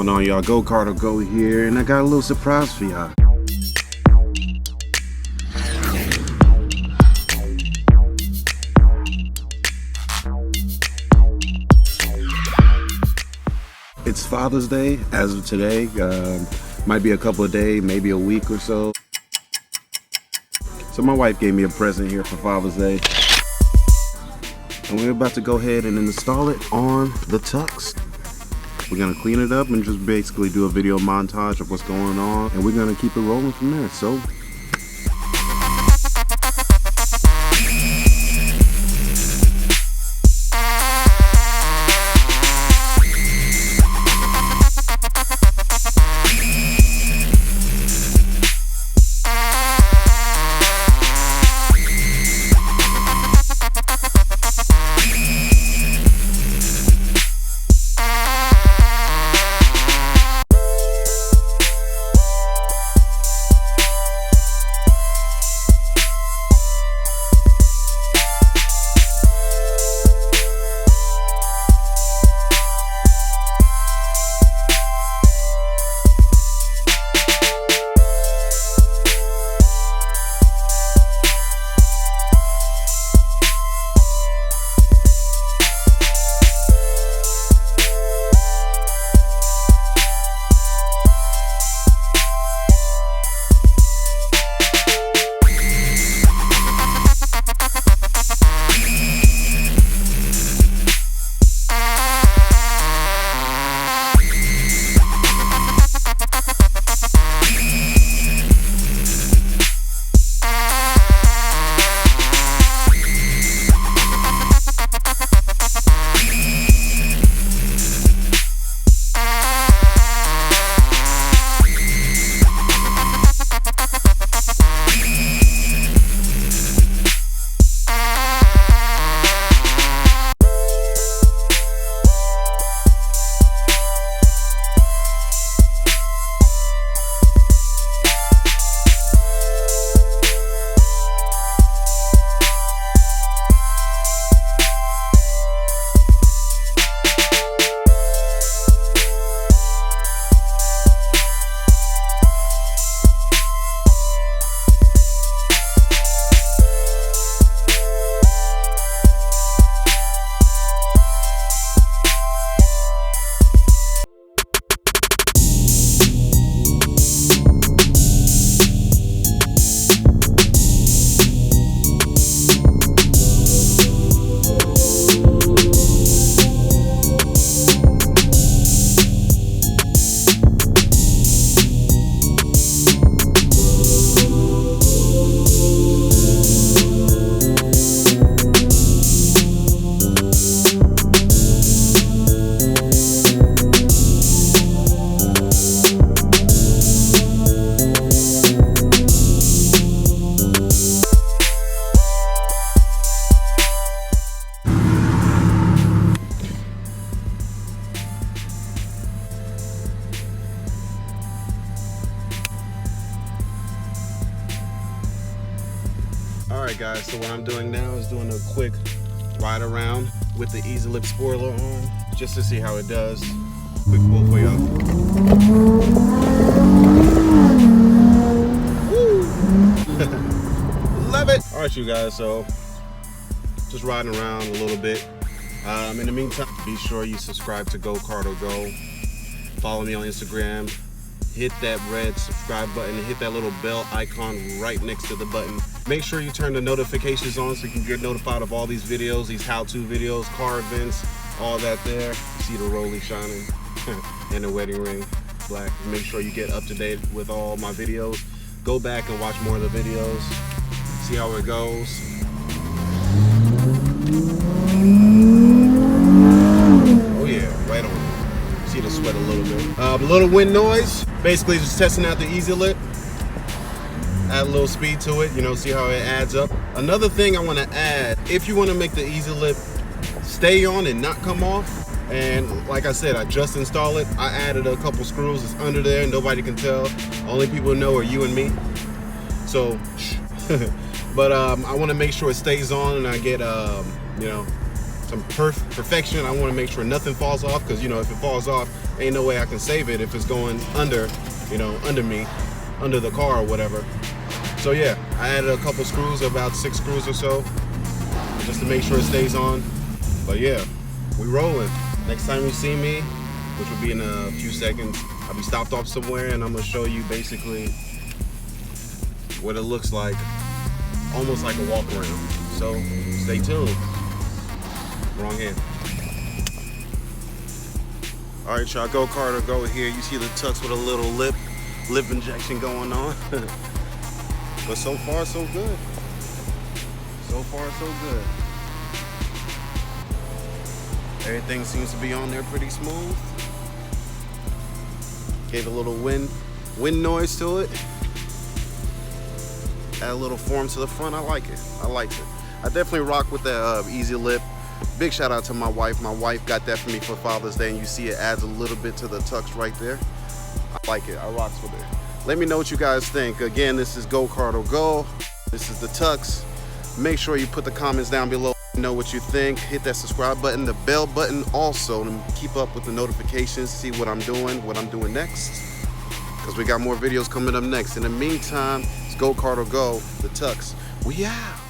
going on, y'all? Go here, and I got a little surprise for y'all. It's Father's Day as of today. Might be a couple of days, maybe a week or so. So my wife gave me a present here for Father's Day. And we're about to go ahead and install it on the tux. We're gonna clean it up and just basically do a video montage of what's going on, and we're gonna keep it rolling from there. So alright guys, so what I'm doing now is doing a quick ride around with the Easy Lip spoiler on, just to see how it does. Quick pull for y'all. Love it! Alright you guys, so just riding around a little bit. In the meantime, be sure you subscribe to Go Go. Follow me on Instagram. Hit that red subscribe button and hit that little bell icon right next to the button. Make sure you turn the notifications on so you can get notified of all these videos, these how-to videos, car events, all that there. See the rollie shining and the wedding ring black. Make sure you get up to date with all my videos. Go back and watch more of the videos. See how it goes. Oh yeah, right on. See the sweat a little bit. A little wind noise. Basically just testing out the Easy Lip. Add a little speed to it, you know, see how it adds up. Another thing I want to add, if you want to make the Easy Lip stay on and not come off, and like I said, I just installed it. I added a couple screws. It's under there, nobody can tell. Only people who know are you and me. So but I want to make sure it stays on and I get you know, perfection. I want to make sure nothing falls off, because you know, if it falls off, ain't no way I can save it if it's going under, you know, under me, under the car or whatever. So yeah, I added a couple screws, about 6 screws or so, just to make sure it stays on. But yeah, we rolling. Next time you see me, which will be in a few seconds, I'll be stopped off somewhere and I'm gonna show you basically what it looks like, almost like a walk around. So stay tuned. Wrong hand. All right, y'all, Go Carter Go here. You see the tux with a little lip injection going on. But so far, so good. So far, so good. Everything seems to be on there pretty smooth. Gave a little wind noise to it. Add a little form to the front. I like it. I like it. I definitely rock with that easy lip. Big shout out to my wife. My wife got that for me for Father's Day, and you see it adds a little bit to the tux right there. I like it. I rocks with it. Let me know what you guys think. Again, this is Go Carter Go. This is the tux. Make sure you put the comments down below. Know what you think. Hit that subscribe button, the bell button also, to keep up with the notifications, see what I'm doing next, because we got more videos coming up next. In the meantime, it's Go Carter Go, the tux. We out.